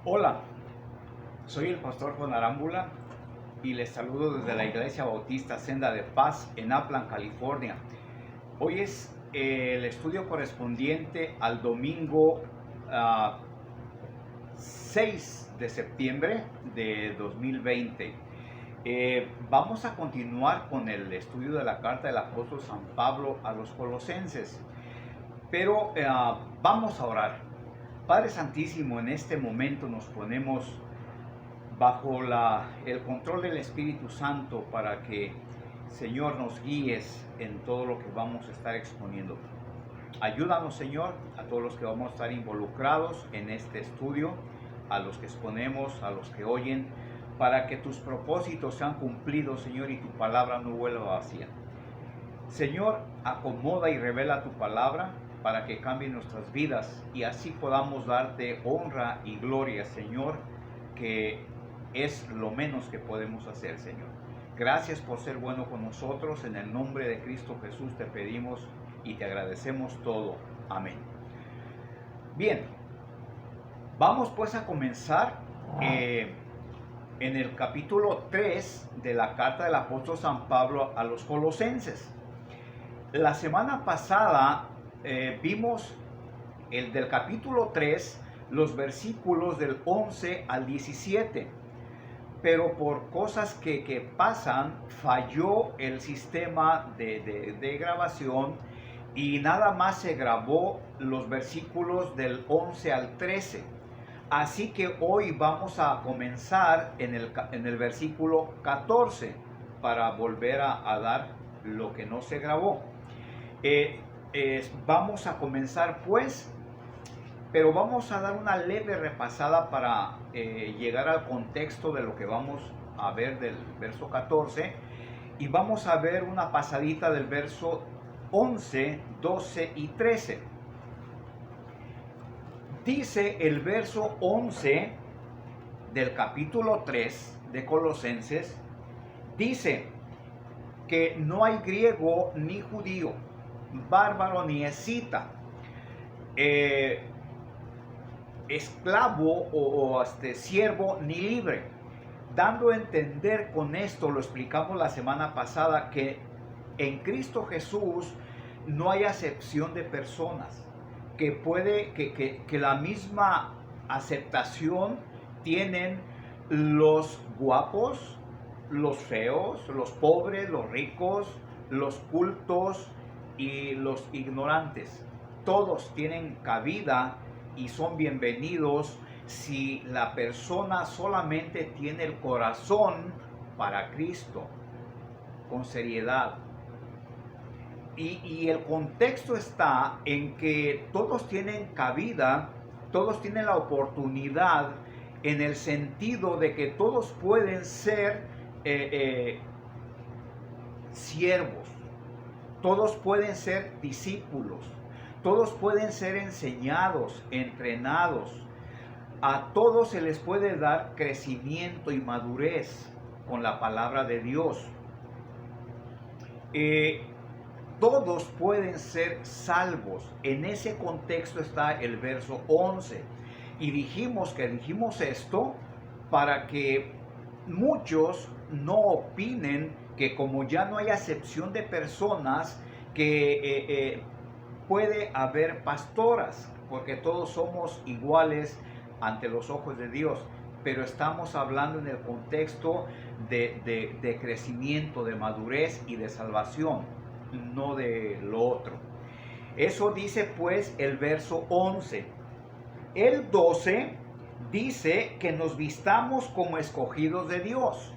Hola, soy el pastor Juan Arámbula y les saludo desde la Iglesia Bautista Senda de Paz en Upland, California. Hoy es el estudio correspondiente al domingo 6 de septiembre de 2020. Vamos a continuar con el estudio de la carta del apóstol San Pablo a los Colosenses, pero vamos a orar. Padre Santísimo, en este momento nos ponemos bajo el control del Espíritu Santo para que, Señor, nos guíes en todo lo que vamos a estar exponiendo. Ayúdanos, Señor, a todos los que vamos a estar involucrados en este estudio, a los que exponemos, a los que oyen, para que tus propósitos sean cumplidos, Señor, y tu palabra no vuelva vacía. Señor, acomoda y revela tu palabra para que cambie nuestras vidas y así podamos darte honra y gloria, Señor, que es lo menos que podemos hacer, Señor. Gracias por ser bueno con nosotros. En el nombre de Cristo Jesús te pedimos y te agradecemos todo. Amén. Bien, vamos pues a comenzar en el capítulo 3 de la carta del apóstol San Pablo a los Colosenses. La semana pasada vimos el del capítulo 3, los versículos del 11 al 17. Pero por cosas que pasan, falló el sistema de grabación y nada más se grabó los versículos del 11 al 13. Así que hoy vamos a comenzar en el versículo 14 para volver a dar lo que no se grabó. Vamos a comenzar pues, pero vamos a dar una leve repasada para llegar al contexto de lo que vamos a ver del verso 14 y vamos a ver una pasadita del verso 11, 12 y 13. Dice el verso 11 del capítulo 3 de Colosenses, dice que no hay griego ni judío, bárbaro ni escita, esclavo o siervo ni libre, dando a entender con esto, lo explicamos la semana pasada, que en Cristo Jesús no hay acepción de personas, que la misma aceptación tienen los guapos, los feos, los pobres, los ricos, los cultos y los ignorantes. Todos tienen cabida y son bienvenidos si la persona solamente tiene el corazón para Cristo, con seriedad. Y el contexto está en que todos tienen cabida, todos tienen la oportunidad, en el sentido de que todos pueden ser siervos, todos pueden ser discípulos, todos pueden ser enseñados, entrenados. A todos se les puede dar crecimiento y madurez con la palabra de Dios. Todos pueden ser salvos. En ese contexto está el verso 11. Y dijimos esto para que muchos no opinen que como ya no hay acepción de personas, que puede haber pastoras, porque todos somos iguales ante los ojos de Dios, pero estamos hablando en el contexto de crecimiento, de madurez y de salvación, no de lo otro. Eso dice pues el verso 11. El 12 dice que nos vistamos como escogidos de Dios,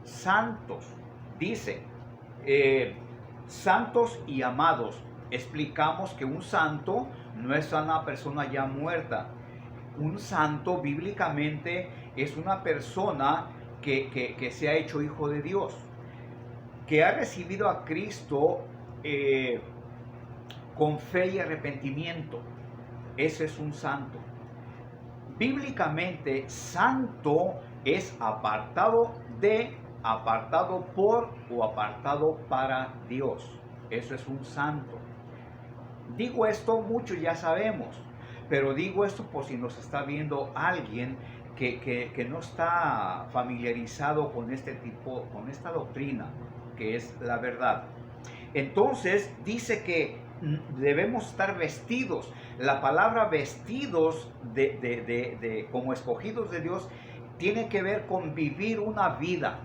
santos, dice, santos y amados. Explicamos que un santo no es una persona ya muerta. Un santo bíblicamente es una persona que se ha hecho hijo de Dios, que ha recibido a Cristo con fe y arrepentimiento. Ese es un santo. Bíblicamente, santo es apartado de, apartado por o apartado para Dios. Eso es un santo. Digo esto, muchos ya sabemos, Pero digo esto por si nos está viendo alguien que no está familiarizado con este tipo, con esta doctrina, que es la verdad. Entonces dice que debemos estar vestidos. La palabra vestidos como escogidos de Dios tiene que ver con vivir una vida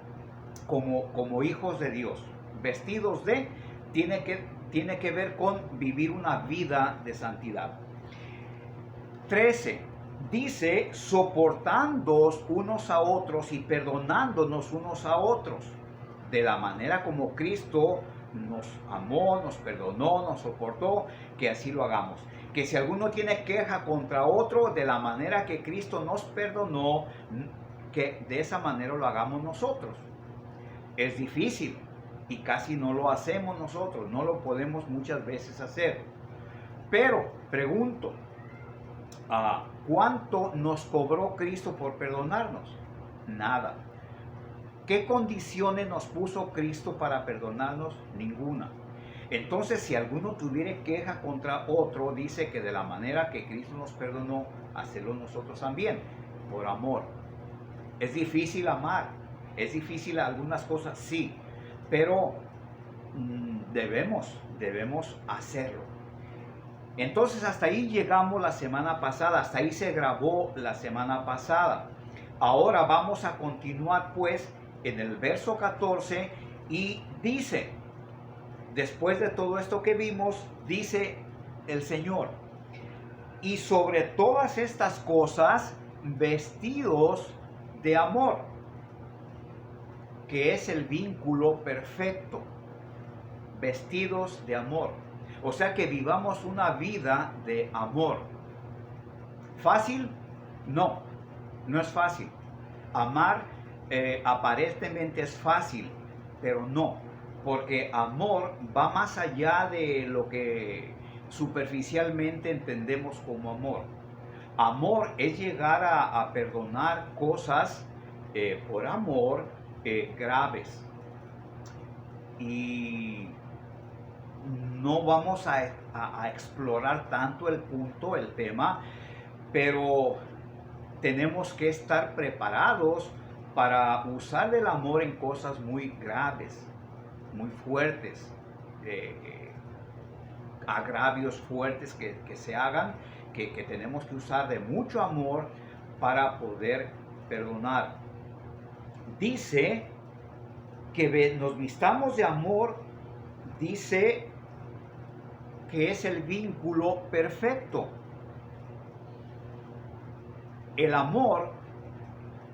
como hijos de Dios. Vestidos de tiene que ver con vivir una vida de santidad. 13. Dice, soportándoos unos a otros y perdonándonos unos a otros, de la manera como Cristo nos amó, nos perdonó, nos soportó, que así lo hagamos. Que si alguno tiene queja contra otro, de la manera que Cristo nos perdonó, que de esa manera lo hagamos nosotros. Es difícil y casi no lo hacemos nosotros, no lo podemos muchas veces hacer. Pero pregunto, ¿cuánto nos cobró Cristo por perdonarnos? Nada. ¿Qué condiciones nos puso Cristo para perdonarnos? Ninguna. Entonces, si alguno tuviera queja contra otro, dice que de la manera que Cristo nos perdonó, hacerlo nosotros también, por amor. Es difícil amar, es difícil algunas cosas, sí, pero debemos hacerlo. Entonces, hasta ahí llegamos la semana pasada, hasta ahí se grabó la semana pasada. Ahora vamos a continuar pues en el verso 14 y dice, después de todo esto que vimos, dice el Señor, y sobre todas estas cosas, vestidos de amor, que es el vínculo perfecto, vestidos de amor. O sea que vivamos una vida de amor. ¿Fácil? No, no es fácil. Amar aparentemente es fácil, pero no, porque amor va más allá de lo que superficialmente entendemos como amor. Amor es llegar a perdonar cosas por amor graves. Y no vamos a explorar tanto el punto, el tema, pero tenemos que estar preparados para usar el amor en cosas muy graves, muy fuertes, agravios fuertes que se hagan, que tenemos que usar de mucho amor para poder perdonar. Dice que nos vistamos de amor, dice que es el vínculo perfecto. El amor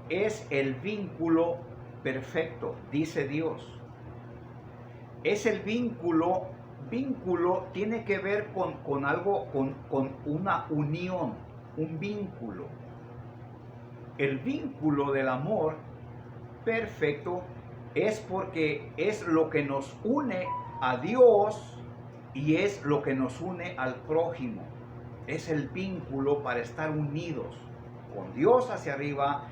es el vínculo perfecto, dice Dios. Es el vínculo tiene que ver con algo, con una unión, un vínculo. El vínculo del amor perfecto es porque es lo que nos une a Dios y es lo que nos une al prójimo. Es el vínculo para estar unidos con Dios hacia arriba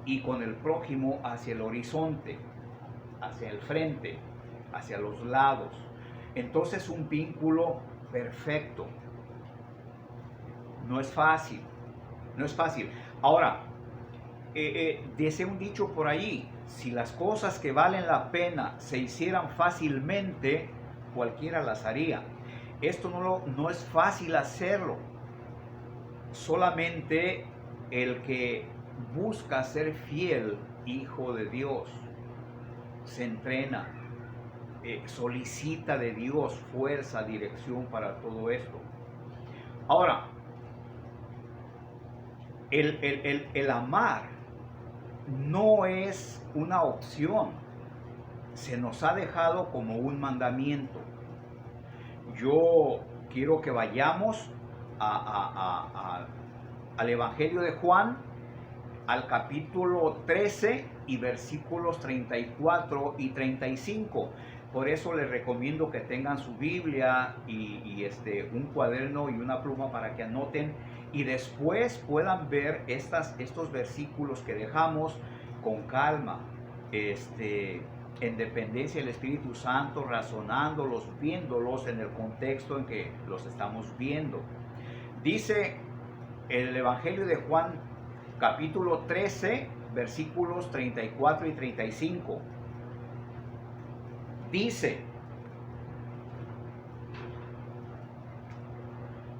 y con el prójimo hacia el horizonte, hacia el frente, hacia los lados. Entonces un vínculo perfecto. No es fácil, no es fácil. Ahora, dice un dicho por ahí, si las cosas que valen la pena se hicieran fácilmente, cualquiera las haría. Esto no es fácil hacerlo. Solamente el que busca ser fiel hijo de Dios se entrena, solicita de Dios fuerza, dirección para todo esto. Ahora, el amar no es una opción, se nos ha dejado como un mandamiento. Yo quiero que vayamos al Evangelio de Juan, al capítulo 13 y versículos 34 y 35. Por eso les recomiendo que tengan su Biblia y un cuaderno y una pluma para que anoten y después puedan ver estos versículos que dejamos con calma, en dependencia del Espíritu Santo, razonándolos, viéndolos en el contexto en que los estamos viendo. Dice el Evangelio de Juan, capítulo 13, versículos 34 y 35. Dice: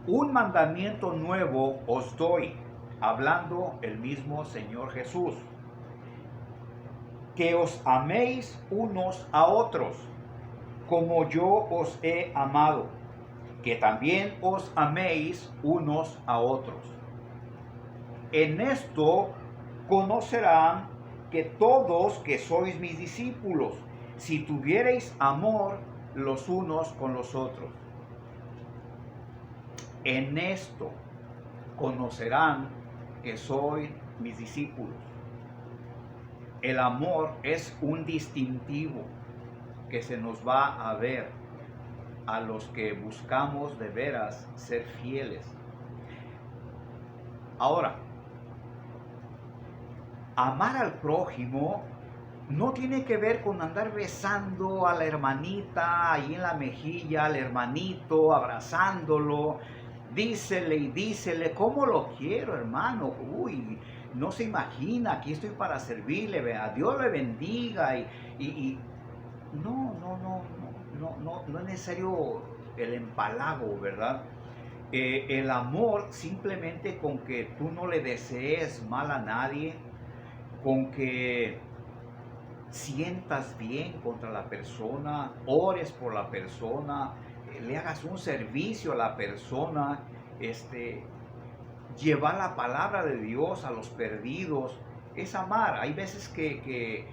un mandamiento nuevo os doy, hablando el mismo Señor Jesús, que os améis unos a otros, como yo os he amado, que también os améis unos a otros. En esto conocerán que todos que sois mis discípulos, si tuviereis amor los unos con los otros. En esto conocerán que sois mis discípulos. El amor es un distintivo que se nos va a ver a los que buscamos de veras ser fieles. Ahora, amar al prójimo no tiene que ver con andar besando a la hermanita ahí en la mejilla, al hermanito, abrazándolo, dísele y dísele, ¿cómo lo quiero, hermano? Uy, no se imagina, aquí estoy para servirle, vea, Dios le bendiga no es necesario el empalago, ¿verdad? El amor simplemente con que tú no le desees mal a nadie, con que sientas bien contra la persona, ores por la persona, le hagas un servicio a la persona, llevar la palabra de Dios a los perdidos, es amar. Hay veces que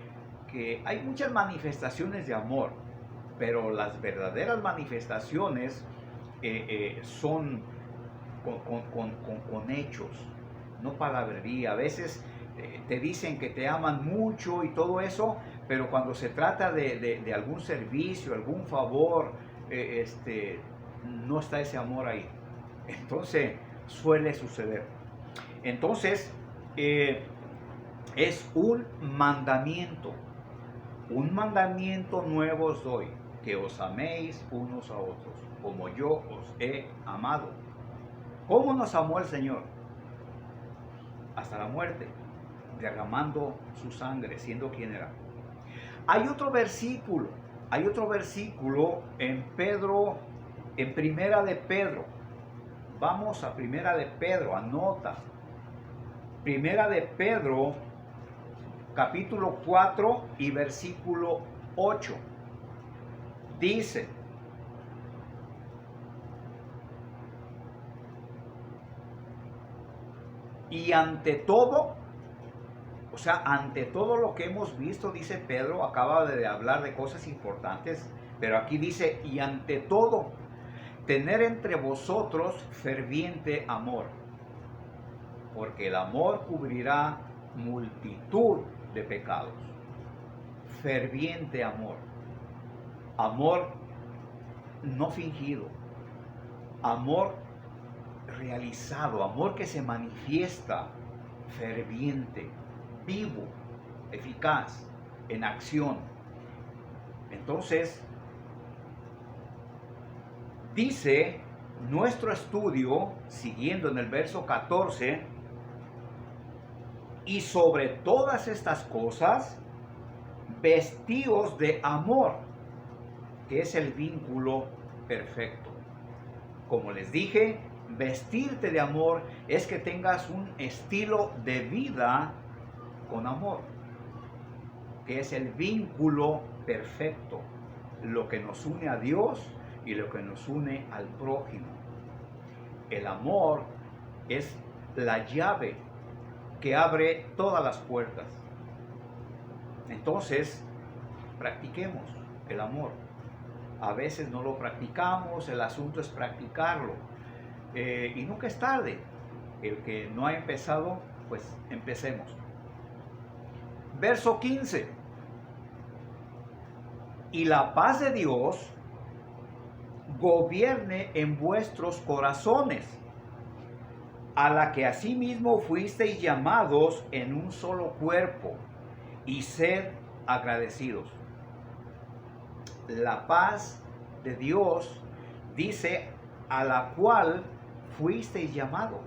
hay muchas manifestaciones de amor, pero las verdaderas manifestaciones son con hechos, no palabrería. A veces te dicen que te aman mucho y todo eso, pero cuando se trata de algún servicio, algún favor, no está ese amor ahí. Entonces suele suceder. Entonces es un mandamiento nuevo os doy, que os améis unos a otros, como yo os he amado. ¿Cómo nos amó el Señor? Hasta la muerte, derramando su sangre, siendo quien era. Hay otro versículo en Pedro, en Primera de Pedro. Vamos a Primera de Pedro, anota. Primera de Pedro, capítulo 4 y versículo 8. Dice: y ante todo, o sea, ante todo lo que hemos visto, dice Pedro, acaba de hablar de cosas importantes, pero aquí dice: y ante todo, tener entre vosotros ferviente amor, porque el amor cubrirá multitud de pecados. Ferviente amor. Amor no fingido. Amor realizado. Amor que se manifiesta ferviente, vivo, eficaz, en acción. Entonces, dice nuestro estudio, siguiendo en el verso 14, y sobre todas estas cosas, vestíos de amor, que es el vínculo perfecto. Como les dije, vestirte de amor es que tengas un estilo de vida con amor, que es el vínculo perfecto, lo que nos une a Dios y lo que nos une al prójimo. El amor es la llave que abre todas las puertas. Entonces, practiquemos el amor. A veces no lo practicamos, el asunto es practicarlo. Y nunca es tarde. El que no ha empezado, pues empecemos. Verso 15. Y la paz de Dios gobierne en vuestros corazones, a la que asimismo fuisteis llamados en un solo cuerpo, y sed agradecidos. La paz de Dios dice: a la cual fuisteis llamados.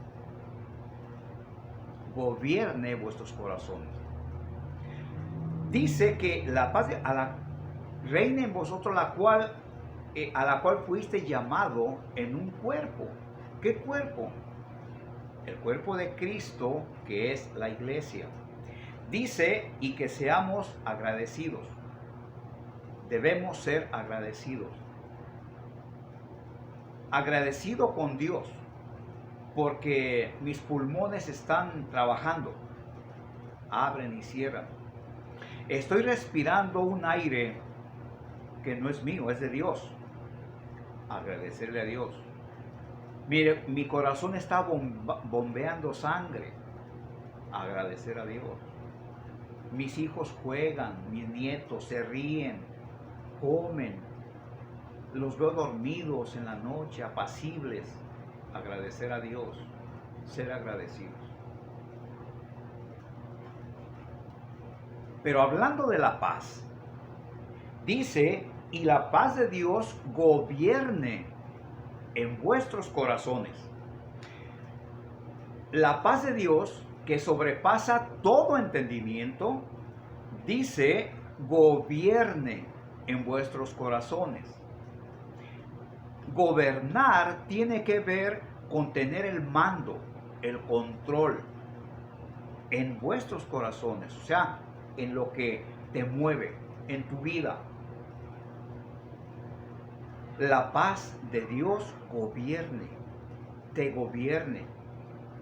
gobierne vuestros corazones. Dice que la paz reina en vosotros, a la cual fuiste llamado en un cuerpo. ¿Qué cuerpo? El cuerpo de Cristo, que es la iglesia. Dice, y que seamos agradecidos. Debemos ser agradecidos. Agradecido con Dios, porque mis pulmones están trabajando. Abren y cierran. Estoy respirando un aire que no es mío, es de Dios. Agradecerle a Dios. Mire, mi corazón está bombeando sangre. Agradecer a Dios. Mis hijos juegan, mis nietos se ríen, comen. Los veo dormidos en la noche, apacibles. Agradecer a Dios. Ser agradecidos. Pero hablando de la paz, dice, y la paz de Dios gobierne en vuestros corazones. La paz de Dios, que sobrepasa todo entendimiento, dice, gobierne en vuestros corazones. Gobernar tiene que ver con tener el mando, el control en vuestros corazones, o sea, en lo que te mueve, en tu vida. La paz de Dios te gobierne,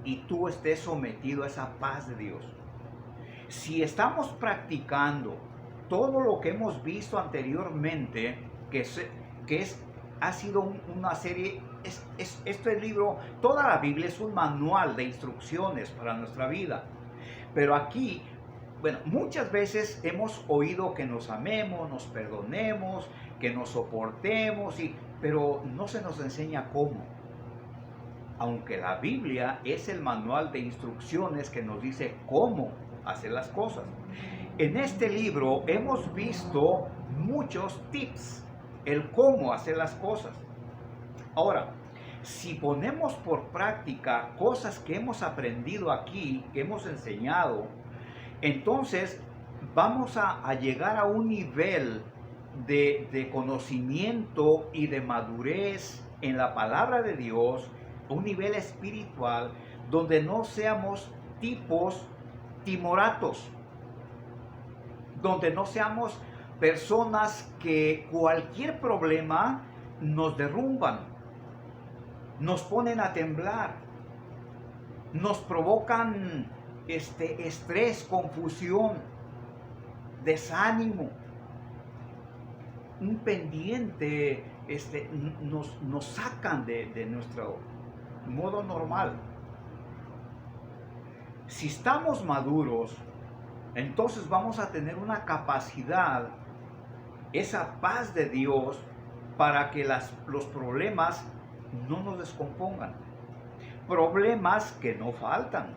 y tú estés sometido a esa paz de Dios. Si estamos practicando todo lo que hemos visto anteriormente, ha sido una serie, este libro, toda la Biblia es un manual de instrucciones para nuestra vida. Pero aquí, bueno, muchas veces hemos oído que nos amemos, nos perdonemos, que nos soportemos, pero no se nos enseña cómo. Aunque la Biblia es el manual de instrucciones que nos dice cómo hacer las cosas. En este libro hemos visto muchos tips, el cómo hacer las cosas. Ahora, si ponemos por práctica cosas que hemos aprendido aquí, que hemos enseñado, entonces vamos a llegar a un nivel de conocimiento y de madurez en la palabra de Dios, un nivel espiritual donde no seamos tipos timoratos, donde no seamos personas que cualquier problema nos derrumban, nos ponen a temblar, nos provocan estrés, confusión, desánimo, un pendiente, nos sacan de nuestro modo normal. Si estamos maduros, entonces vamos a tener una capacidad, esa paz de Dios, para que los problemas no nos descompongan. Problemas que no faltan,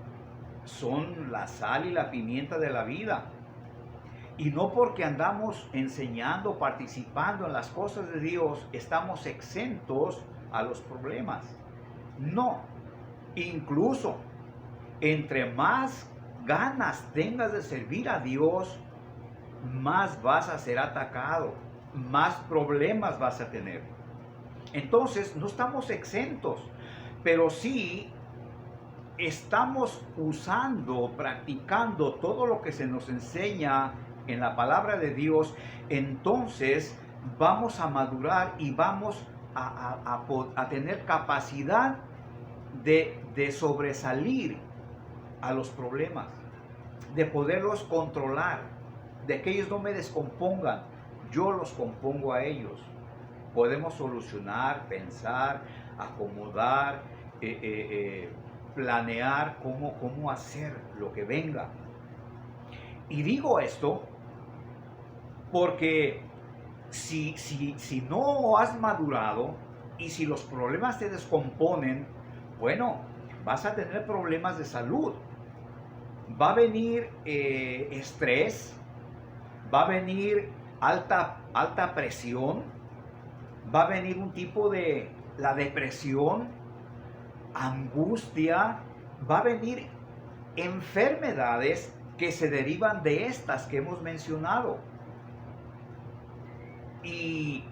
son la sal y la pimienta de la vida. Y no porque andamos enseñando, participando en las cosas de Dios, estamos exentos a los problemas. No, incluso entre más ganas tengas de servir a Dios, más vas a ser atacado, más problemas vas a tener. Entonces, no estamos exentos, pero sí estamos usando, practicando todo lo que se nos enseña en la palabra de Dios. Entonces vamos a madurar y vamos a tener capacidad de sobresalir a los problemas, de poderlos controlar, de que ellos no me descompongan, yo los compongo a ellos. Podemos solucionar, pensar, acomodar, planear cómo hacer lo que venga. Y digo esto porque si no has madurado y si los problemas te descomponen, bueno, vas a tener problemas de salud. Va a venir estrés, va a venir alta presión, va a venir un tipo de la depresión, angustia, va a venir enfermedades que se derivan de estas que hemos mencionado. Y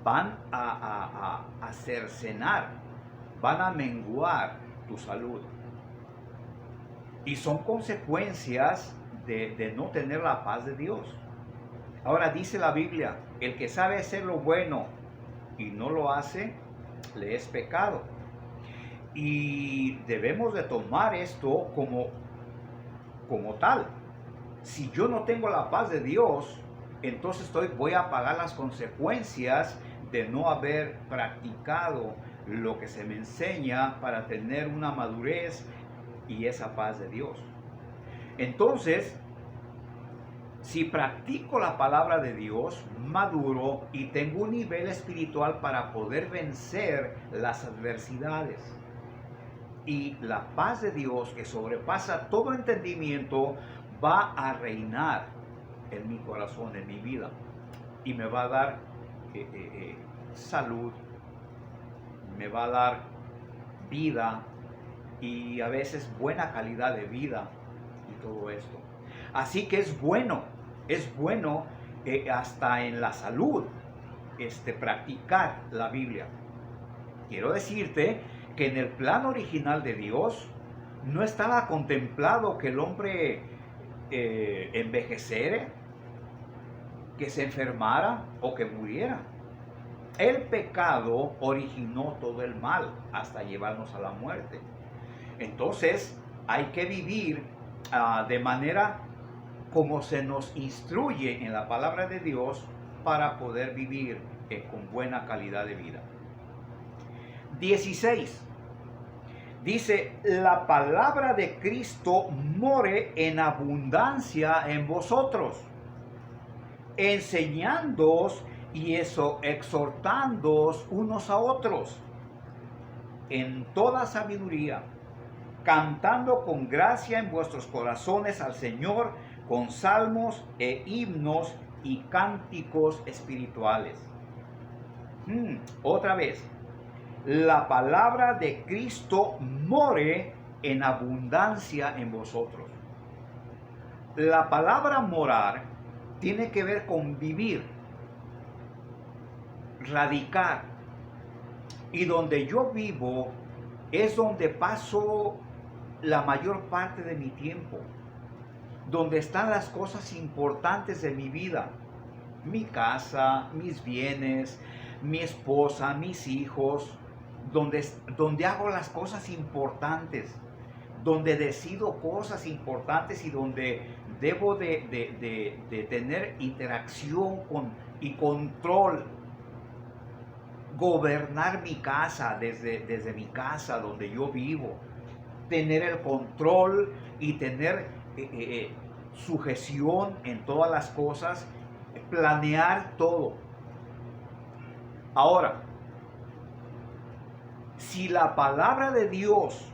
van a cercenar, van a menguar tu salud. Y son consecuencias de no tener la paz de Dios. Ahora dice la Biblia, el que sabe hacer lo bueno y no lo hace, le es pecado. Y debemos de tomar esto como tal. Si yo no tengo la paz de Dios, entonces voy a pagar las consecuencias de no haber practicado lo que se me enseña para tener una madurez y esa paz de Dios. Entonces, si practico la palabra de Dios, maduro y tengo un nivel espiritual para poder vencer las adversidades. Y la paz de Dios, que sobrepasa todo entendimiento, va a reinar en mi corazón, en mi vida. Y me va a dar salud, me va a dar vida y a veces buena calidad de vida y todo esto. Así que es bueno hasta en la salud practicar la Biblia. Quiero decirte que en el plan original de Dios no estaba contemplado que el hombre envejeciera, que se enfermara o que muriera. El pecado originó todo el mal hasta llevarnos a la muerte. Entonces hay que vivir de manera como se nos instruye en la palabra de Dios para poder vivir con buena calidad de vida. 16. Dice, la palabra de Cristo more en abundancia en vosotros, enseñándoos y exhortándoos unos a otros en toda sabiduría, cantando con gracia en vuestros corazones al Señor con salmos e himnos y cánticos espirituales. Otra vez, la palabra de Cristo more en abundancia en vosotros. La palabra morar tiene que ver con vivir, radicar. Y donde yo vivo es donde paso la mayor parte de mi tiempo. Donde están las cosas importantes de mi vida. Mi casa, mis bienes, mi esposa, mis hijos. Donde hago las cosas importantes. Donde decido cosas importantes y donde debo de tener interacción y control. Gobernar mi casa desde mi casa donde yo vivo. Tener el control y tener sujeción en todas las cosas. Planear todo. Ahora, si la palabra de Dios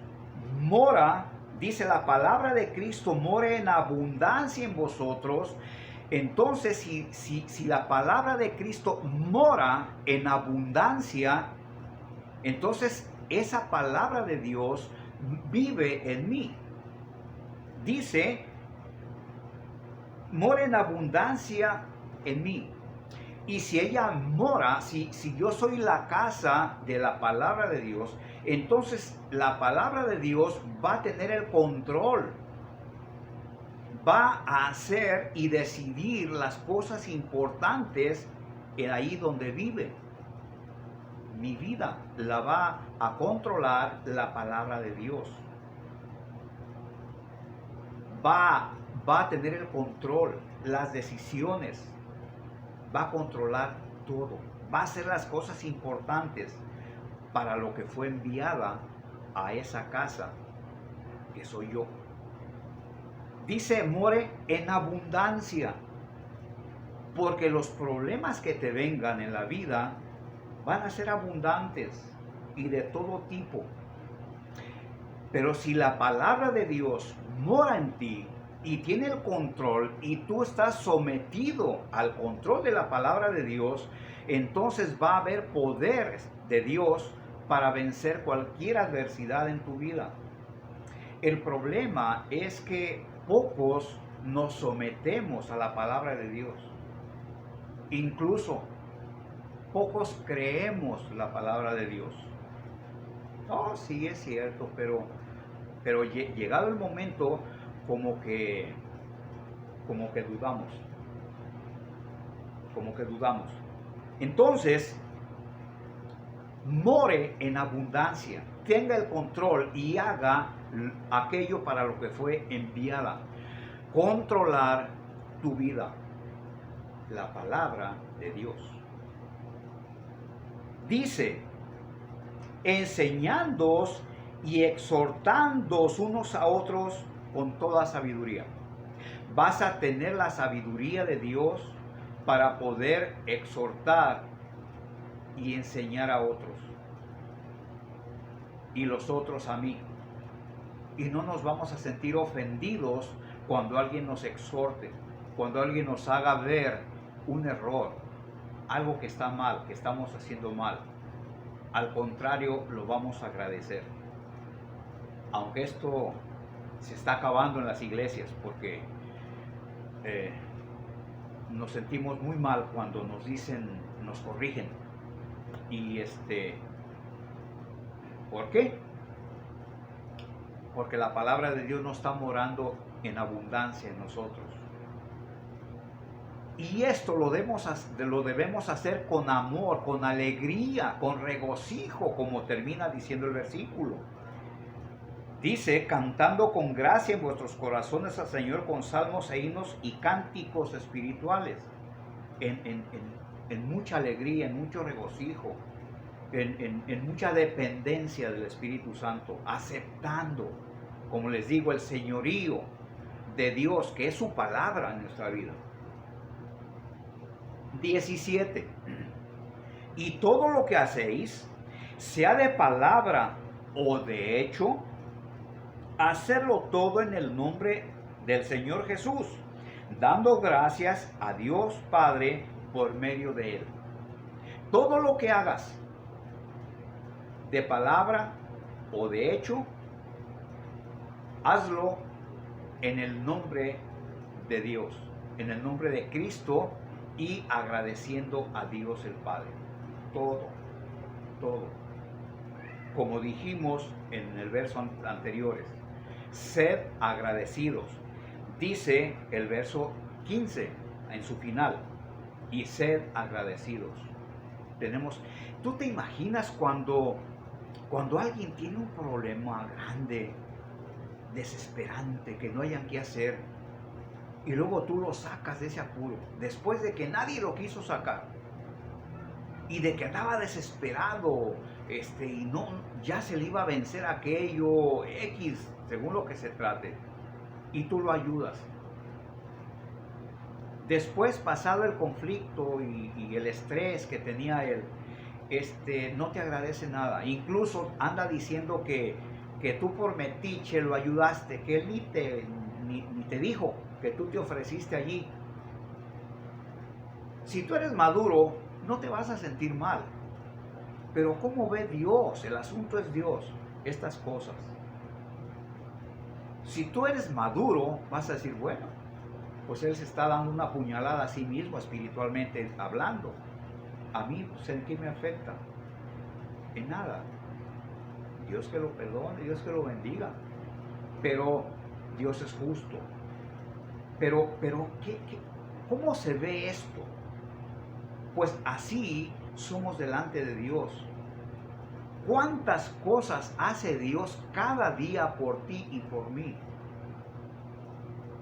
mora, dice la palabra de Cristo mora en abundancia en vosotros, entonces si la palabra de Cristo mora en abundancia, entonces esa palabra de Dios vive en mí. Dice, mora en abundancia en mí. Y si ella mora, si yo soy la casa de la palabra de Dios, entonces la palabra de Dios va a tener el control. Va a hacer y decidir las cosas importantes en ahí donde vive. Mi vida la va a controlar la palabra de Dios. Va a tener el control, las decisiones. Va a controlar todo. Va a hacer las cosas importantes para lo que fue enviada a esa casa que soy yo. Dice, more en abundancia. Porque los problemas que te vengan en la vida van a ser abundantes y de todo tipo. Pero si la palabra de Dios mora en ti y tiene el control y tú estás sometido al control de la palabra de Dios, entonces va a haber poder de Dios para vencer cualquier adversidad en tu vida. El problema es que pocos nos sometemos a la palabra de Dios. Incluso pocos creemos la palabra de Dios. No, sí es cierto, pero llegado el momento como que dudamos. Como que dudamos. Entonces, more en abundancia, tenga el control y haga aquello para lo que fue enviada. Controlar tu vida, la palabra de Dios. Dice, enseñándoos y exhortándoos unos a otros con toda sabiduría. Vas a tener la sabiduría de Dios para poder exhortar y enseñar a otros, y los otros a mí. Y no nos vamos a sentir ofendidos cuando alguien nos exhorte, cuando alguien nos haga ver un error, algo que está mal, que estamos haciendo mal. Al contrario, lo vamos a agradecer. Aunque esto se está acabando en las iglesias, porque nos sentimos muy mal cuando nos dicen, nos corrigen. Y ¿por qué? Porque la palabra de Dios no está morando en abundancia en nosotros. Y esto lo debemos hacer con amor, con alegría, con regocijo, como termina diciendo el versículo. Dice, cantando con gracia en vuestros corazones al Señor con salmos e himnos y cánticos espirituales. En mucha alegría, en mucho regocijo, en mucha dependencia del Espíritu Santo, aceptando, como les digo, el señorío de Dios, que es su palabra en nuestra vida. 17. Y todo lo que hacéis, sea de palabra o de hecho, hacerlo todo en el nombre del Señor Jesús, dando gracias a Dios Padre por medio de Él. Todo lo que hagas, de palabra o de hecho, hazlo en el nombre de Dios, en el nombre de Cristo, y agradeciendo a Dios el Padre. Todo. Como dijimos en el verso anteriores, sed agradecidos. Dice el verso 15 en su final, y sed agradecidos. ¿Tú te imaginas cuando alguien tiene un problema grande, desesperante, que no hayan qué hacer, y luego tú lo sacas de ese apuro, después de que nadie lo quiso sacar, y de que estaba desesperado, y no, ya se le iba a vencer aquello, X, según lo que se trate, y tú lo ayudas? Después, pasado el conflicto y el estrés que tenía él, no te agradece nada. Incluso anda diciendo que tú por metiche lo ayudaste, que él ni te dijo que tú te ofreciste allí. Si tú eres maduro, no te vas a sentir mal. Pero ¿cómo ve Dios? El asunto es Dios, estas cosas. Si tú eres maduro, vas a decir, bueno, pues él se está dando una puñalada a sí mismo espiritualmente hablando. A mí, pues, ¿en qué me afecta? En nada. Dios que lo perdone, Dios que lo bendiga. Pero Dios es justo. Pero ¿cómo se ve esto? Pues así somos delante de Dios. ¿Cuántas cosas hace Dios cada día por ti y por mí?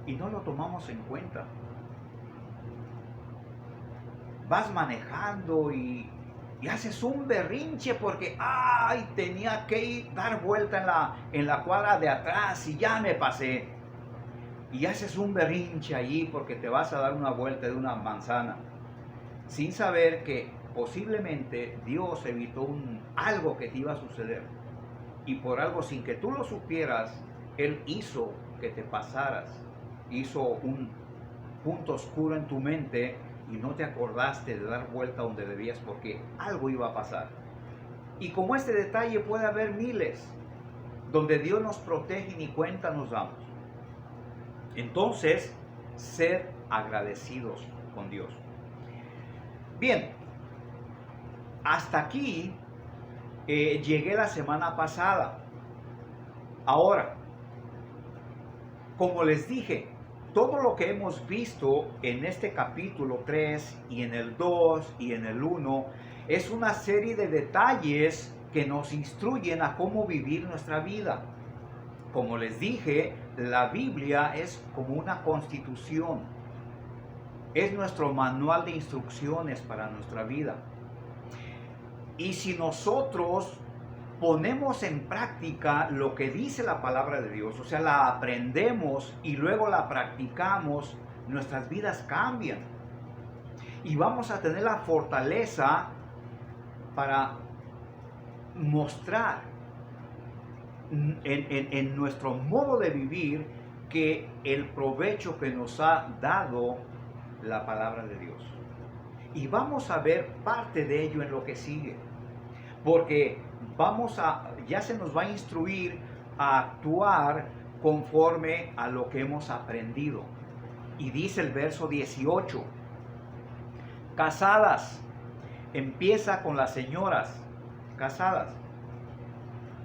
Y no lo tomamos en cuenta. Vas manejando y haces un berrinche porque tenía que dar vuelta en la cuadra de atrás y ya me pasé. Y haces un berrinche allí porque te vas a dar una vuelta de una manzana, sin saber que posiblemente Dios evitó algo que te iba a suceder. Y por algo sin que tú lo supieras, Él hizo que te pasaras. Hizo un punto oscuro en tu mente y no te acordaste de dar vuelta donde debías porque algo iba a pasar. Y como este detalle puede haber miles, donde Dios nos protege y ni cuenta nos damos. Entonces, ser agradecidos con Dios. Bien, hasta aquí llegué la semana pasada. Ahora, como les dije, todo lo que hemos visto en este capítulo 3 y en el 2 y en el 1 es una serie de detalles que nos instruyen a cómo vivir nuestra vida. Como les dije, la Biblia es como una constitución. Es nuestro manual de instrucciones para nuestra vida. Y si nosotros ponemos en práctica lo que dice la palabra de Dios, o sea, la aprendemos y luego la practicamos, nuestras vidas cambian. Y vamos a tener la fortaleza para mostrar en nuestro modo de vivir que el provecho que nos ha dado la palabra de Dios. Y vamos a ver parte de ello en lo que sigue. Porque ya se nos va a instruir a actuar conforme a lo que hemos aprendido. Y dice el verso 18, casadas, empieza con las señoras casadas,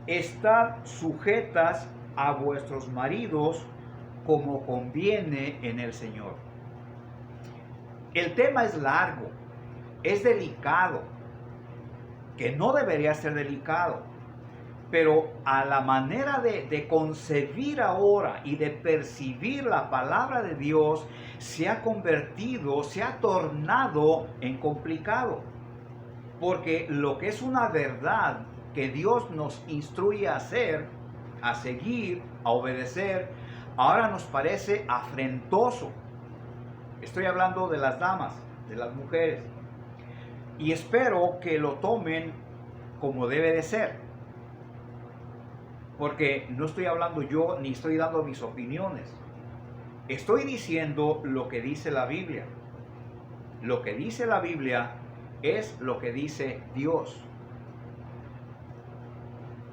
estad sujetas a vuestros maridos como conviene en el Señor. El tema es largo, es delicado, que no debería ser delicado, pero a la manera de concebir ahora y de percibir la palabra de Dios, se ha tornado en complicado. Porque lo que es una verdad que Dios nos instruye a hacer, a seguir, a obedecer, ahora nos parece afrentoso. Estoy hablando de las damas, de las mujeres. Y espero que lo tomen como debe de ser. Porque no estoy hablando yo ni estoy dando mis opiniones. Estoy diciendo lo que dice la Biblia. Lo que dice la Biblia es lo que dice Dios.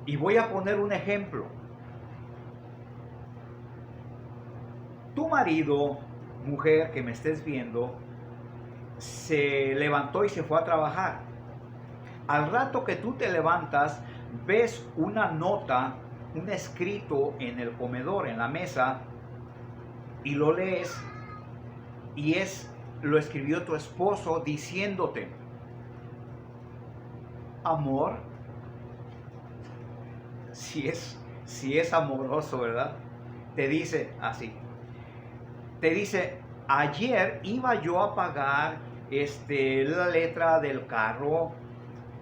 Y voy a poner un ejemplo. Tu marido, mujer que me estés viendo, se levantó y se fue a trabajar. Al rato que tú te levantas, ves una nota, un escrito en el comedor, en la mesa, y lo lees, y lo escribió tu esposo diciéndote, amor, si es amoroso, ¿verdad? Te dice así, te dice, ayer iba yo a pagar la letra del carro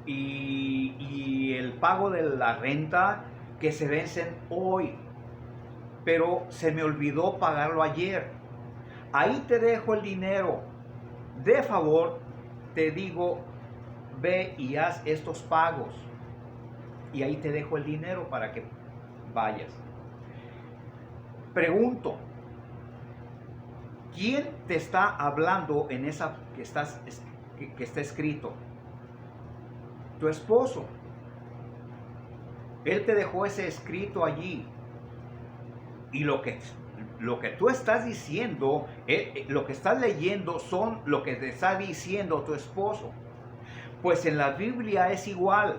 y el pago de la renta que se vencen hoy, pero se me olvidó pagarlo ayer. Ahí te dejo el dinero. De favor, te digo, ve y haz estos pagos. Y ahí te dejo el dinero para que vayas. Pregunto, ¿quién te está hablando en esa que está escrito? Tu esposo. Él te dejó ese escrito allí. Y lo que tú estás diciendo, lo que estás leyendo son lo que te está diciendo tu esposo. Pues en la Biblia es igual.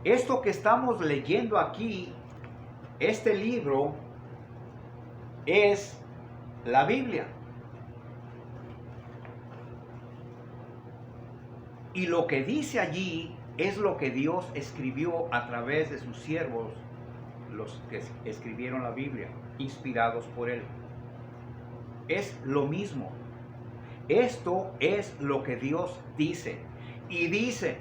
Esto que estamos leyendo aquí, este libro, es la Biblia. Y lo que dice allí es lo que Dios escribió a través de sus siervos, los que escribieron la Biblia, inspirados por Él. Es lo mismo. Esto es lo que Dios dice. Y dice,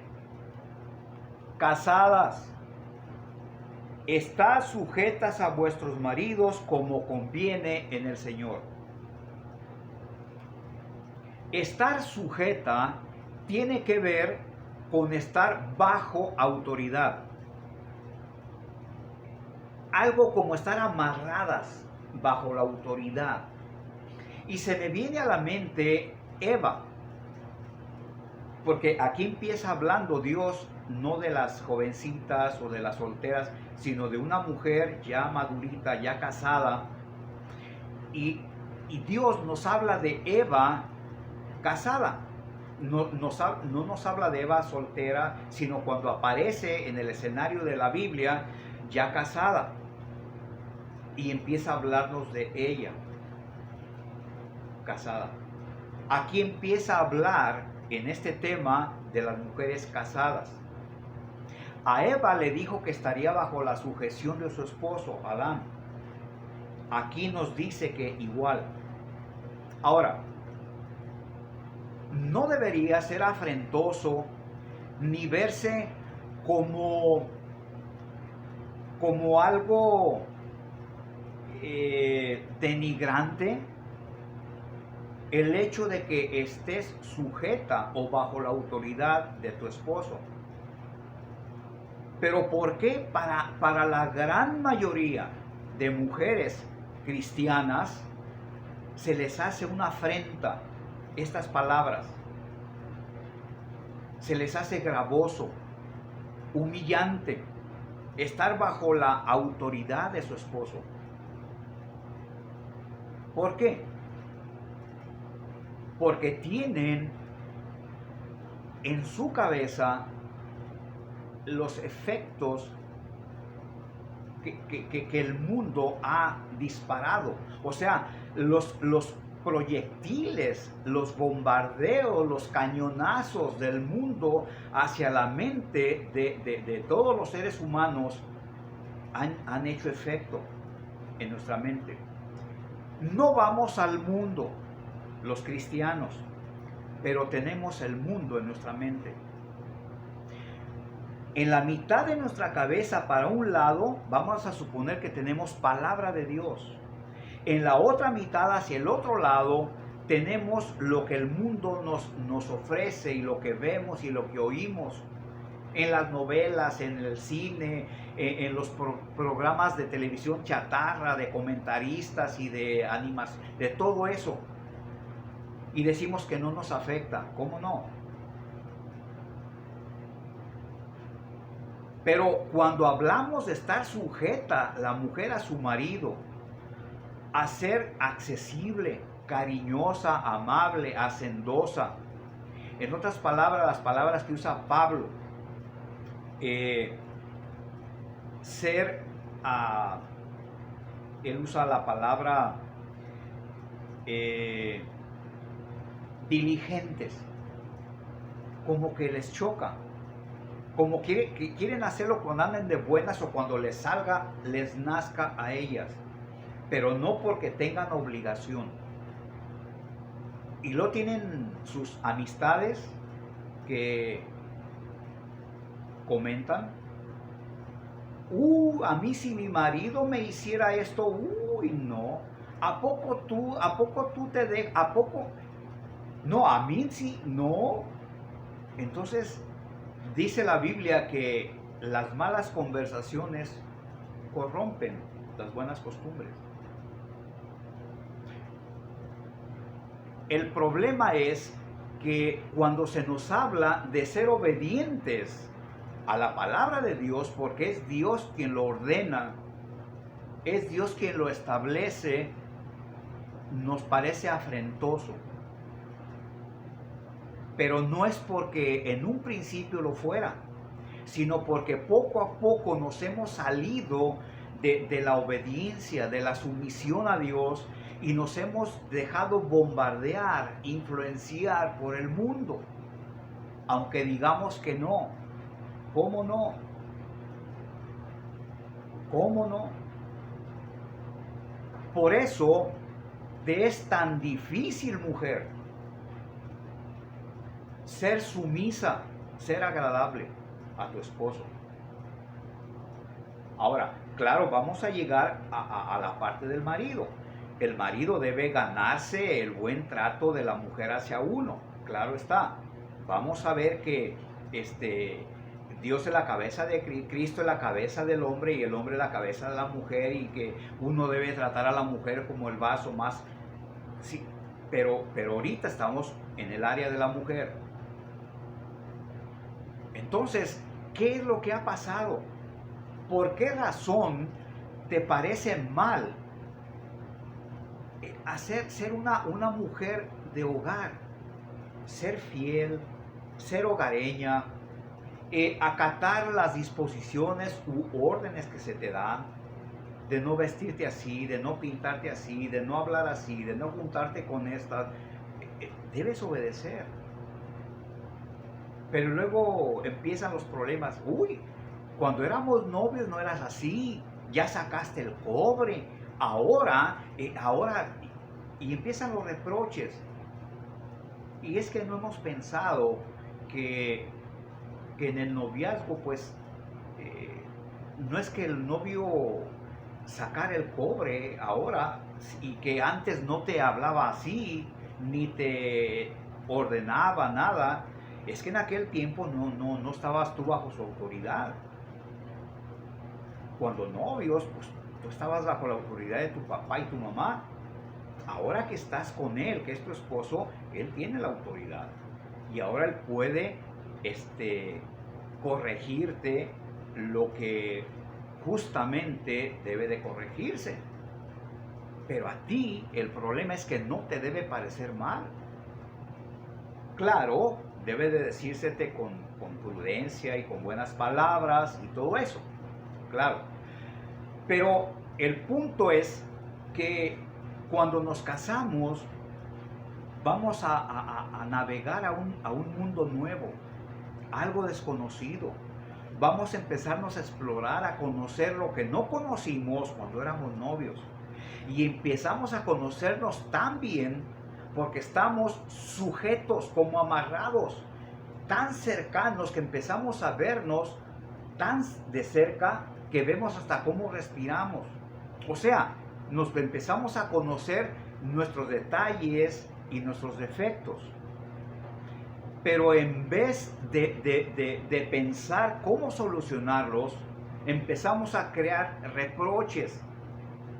casadas, estad sujetas a vuestros maridos como conviene en el Señor. Estar sujeta tiene que ver con estar bajo autoridad. Algo como estar amarradas bajo la autoridad. Y se me viene a la mente Eva. Porque aquí empieza hablando Dios no de las jovencitas o de las solteras, sino de una mujer ya madurita, ya casada. Y Dios nos habla de Eva casada. No nos habla de Eva soltera, sino cuando aparece en el escenario de la Biblia ya casada. Y empieza a hablarnos de ella, casada. Aquí empieza a hablar en este tema de las mujeres casadas. A Eva le dijo que estaría bajo la sujeción de su esposo, Adán. Aquí nos dice que igual. Ahora, no debería ser afrentoso ni verse como algo denigrante el hecho de que estés sujeta o bajo la autoridad de tu esposo. Pero ¿por qué para la gran mayoría de mujeres cristianas se les hace una afrenta estas palabras? Se les hace gravoso, humillante, estar bajo la autoridad de su esposo. ¿Por qué? Porque tienen en su cabeza los efectos que el mundo ha disparado. O sea, los proyectiles, los bombardeos, los cañonazos del mundo hacia la mente de todos los seres humanos han hecho efecto en nuestra mente. No vamos al mundo, los cristianos, pero tenemos el mundo en nuestra mente. En la mitad de nuestra cabeza, para un lado, vamos a suponer que tenemos palabra de Dios. En la otra mitad, hacia el otro lado, tenemos lo que el mundo nos ofrece y lo que vemos y lo que oímos en las novelas, en el cine, en los programas de televisión chatarra, de comentaristas y de animación, de todo eso. Y decimos que no nos afecta. ¿Cómo no? Pero cuando hablamos de estar sujeta la mujer a su marido, a ser accesible, cariñosa, amable, hacendosa, en otras palabras, las palabras que usa Pablo, él usa la palabra diligentes, como que les choca, como que quieren hacerlo cuando anden de buenas o cuando les salga, les nazca a ellas, pero no porque tengan obligación. Y lo tienen sus amistades que comentan: a mí si mi marido me hiciera esto, no, ¿a poco tú te dejas? ¿A poco? No, a mí sí, no. Entonces, dice la Biblia que las malas conversaciones corrompen las buenas costumbres. El problema es que cuando se nos habla de ser obedientes a la palabra de Dios, porque es Dios quien lo ordena, es Dios quien lo establece, nos parece afrentoso. Pero no es porque en un principio lo fuera, sino porque poco a poco nos hemos salido de la obediencia, de la sumisión a Dios, y nos hemos dejado bombardear, influenciar por el mundo. Aunque digamos que no. ¿Cómo no? ¿Cómo no? Por eso te es tan difícil, mujer, ser sumisa, ser agradable a tu esposo. Ahora, claro, vamos a llegar a la parte del marido. El marido debe ganarse el buen trato de la mujer hacia uno, claro está. Vamos a ver que Dios es la cabeza de Cristo, es la cabeza del hombre y el hombre es la cabeza de la mujer, y que uno debe tratar a la mujer como el vaso más. Sí, pero ahorita estamos en el área de la mujer. Entonces, ¿qué es lo que ha pasado? ¿por qué razón te parece mal ser una mujer de hogar? Ser fiel, ser hogareña, acatar las disposiciones u órdenes que se te dan, de no vestirte así, de no pintarte así, de no hablar así, de no juntarte con estas. Debes obedecer. Pero luego empiezan los problemas. Uy, cuando éramos novios no eras así, ya sacaste el cobre, ahora, y empiezan los reproches. Y es que no hemos pensado que en el noviazgo, pues, no es que el novio sacar el cobre ahora y que antes no te hablaba así, ni te ordenaba nada. Es que en aquel tiempo no estabas tú bajo su autoridad. Cuando novios, pues tú estabas bajo la autoridad de tu papá y tu mamá. Ahora que estás con él, que es tu esposo, él tiene la autoridad. Y ahora él puede corregirte lo que justamente debe de corregirse. Pero a ti el problema es que no te debe parecer mal. Claro, debe de decírsete con prudencia y con buenas palabras y todo eso. Claro. Pero el punto es que cuando nos casamos vamos a navegar a un mundo nuevo, algo desconocido. Vamos a empezarnos a explorar, a conocer lo que no conocimos cuando éramos novios. Y empezamos a conocernos tan bien porque estamos sujetos, como amarrados, tan cercanos que empezamos a vernos tan de cerca que vemos hasta cómo respiramos. O sea, nos empezamos a conocer nuestros detalles y nuestros defectos. Pero en vez de pensar cómo solucionarlos, empezamos a crear reproches.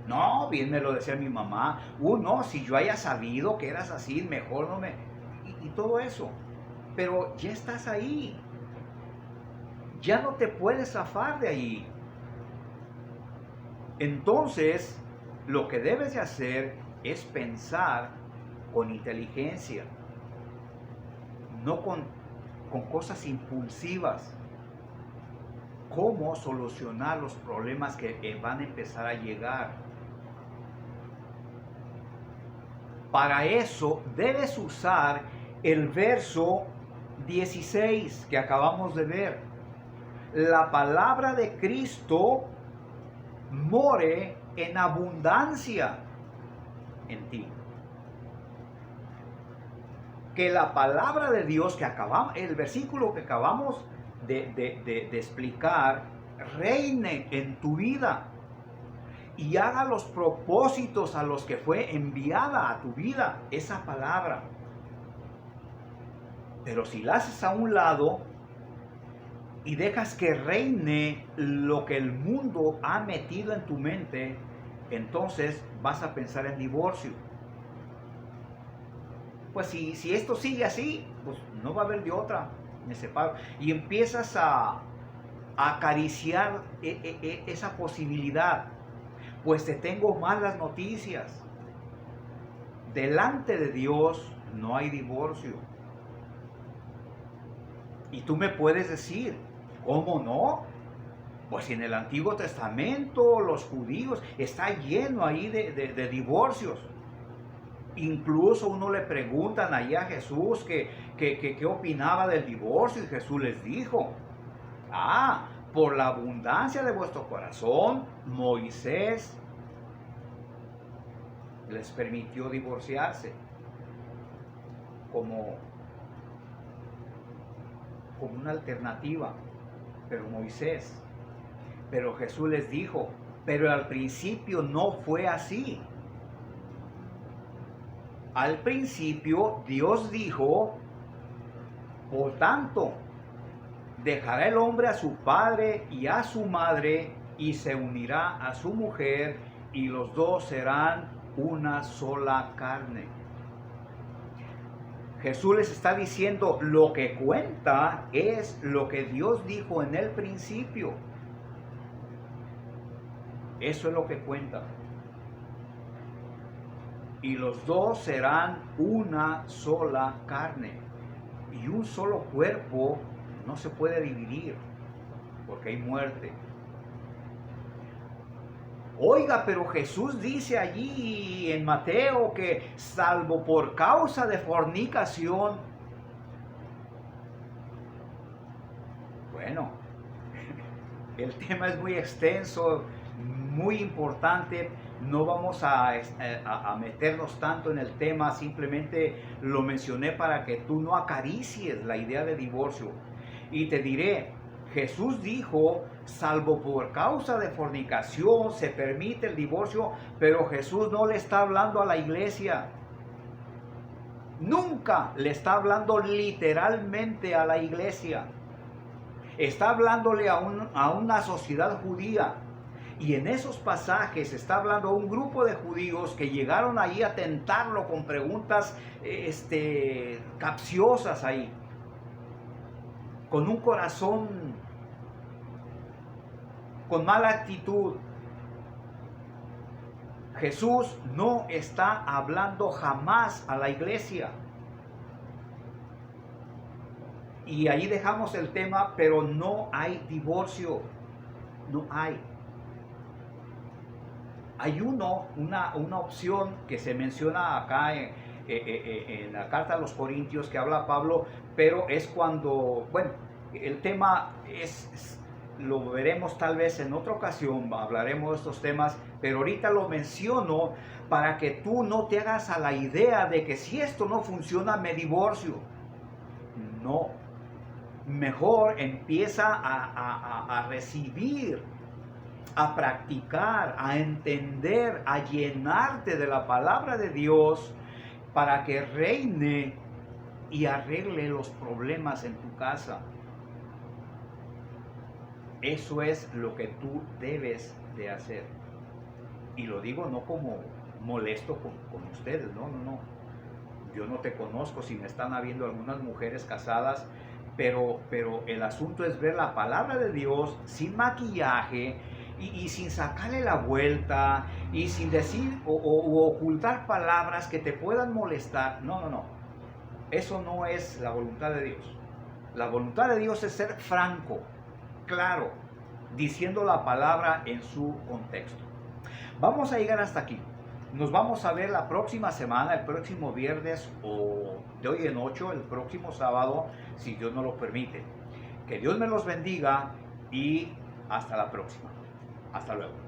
No, bien me lo decía mi mamá. No, si yo haya sabido que eras así, mejor no me... Y todo eso. Pero ya estás ahí. Ya no te puedes zafar de ahí. Entonces, lo que debes de hacer es pensar con inteligencia, no con cosas impulsivas. ¿Cómo solucionar los problemas que van a empezar a llegar? Para eso debes usar el verso 16 que acabamos de ver. La palabra de Cristo more en abundancia en ti. Que la palabra de Dios que acabamos, el versículo que acabamos de explicar, reine en tu vida y haga los propósitos a los que fue enviada a tu vida esa palabra. Pero si la haces a un lado y dejas que reine lo que el mundo ha metido en tu mente, entonces vas a pensar en divorcio. Pues si esto sigue así, pues no va a haber de otra, me separo. Y empiezas a acariciar esa posibilidad. Pues te tengo malas noticias. Delante de Dios no hay divorcio. Y tú me puedes decir, ¿cómo no? Pues en el Antiguo Testamento los judíos está lleno ahí de divorcios. Incluso uno le preguntan ahí a Jesús qué opinaba del divorcio y Jesús les dijo, por la abundancia de vuestro corazón, Moisés les permitió divorciarse como una alternativa, pero Moisés. Pero Jesús les dijo, pero al principio no fue así. Al principio Dios dijo, por tanto, dejará el hombre a su padre y a su madre y se unirá a su mujer y los dos serán una sola carne. Jesús les está diciendo, lo que cuenta es lo que Dios dijo en el principio. Eso es lo que cuenta. Y los dos serán una sola carne. Y un solo cuerpo no se puede dividir, porque hay muerte. Oiga, pero Jesús dice allí en Mateo que salvo por causa de fornicación. Bueno, el tema es muy extenso, muy importante. No vamos a meternos tanto en el tema, simplemente lo mencioné para que tú no acaricies la idea de divorcio. Y te diré, Jesús dijo, salvo por causa de fornicación se permite el divorcio, pero Jesús no le está hablando a la iglesia. Nunca le está hablando literalmente a la iglesia. Está hablándole a una sociedad judía. Y en esos pasajes está hablando a un grupo de judíos que llegaron ahí a tentarlo con preguntas capciosas ahí. Con un corazón con mala actitud. Jesús no está hablando jamás a la iglesia. Y ahí dejamos el tema, pero no hay divorcio. No hay. Hay una opción que se menciona acá en la carta a los Corintios que habla Pablo, pero es cuando, bueno, el tema lo veremos tal vez en otra ocasión, hablaremos de estos temas, pero ahorita lo menciono para que tú no te hagas a la idea de que si esto no funciona me divorcio. No, mejor empieza a recibir, a practicar, a entender, a llenarte de la palabra de Dios para que reine y arregle los problemas en tu casa. Eso es lo que tú debes de hacer. Y lo digo no como molesto con ustedes, no. Yo no te conozco, si me están habiendo algunas mujeres casadas, pero el asunto es ver la palabra de Dios sin maquillaje y sin sacarle la vuelta y sin decir o ocultar palabras que te puedan molestar. No. Eso no es la voluntad de Dios. La voluntad de Dios es ser franco, claro, diciendo la palabra en su contexto. Vamos a llegar hasta aquí. Nos vamos a ver la próxima semana, el próximo viernes o de hoy en 8, el próximo sábado, si Dios nos lo permite. Que Dios me los bendiga y hasta la próxima. Hasta luego.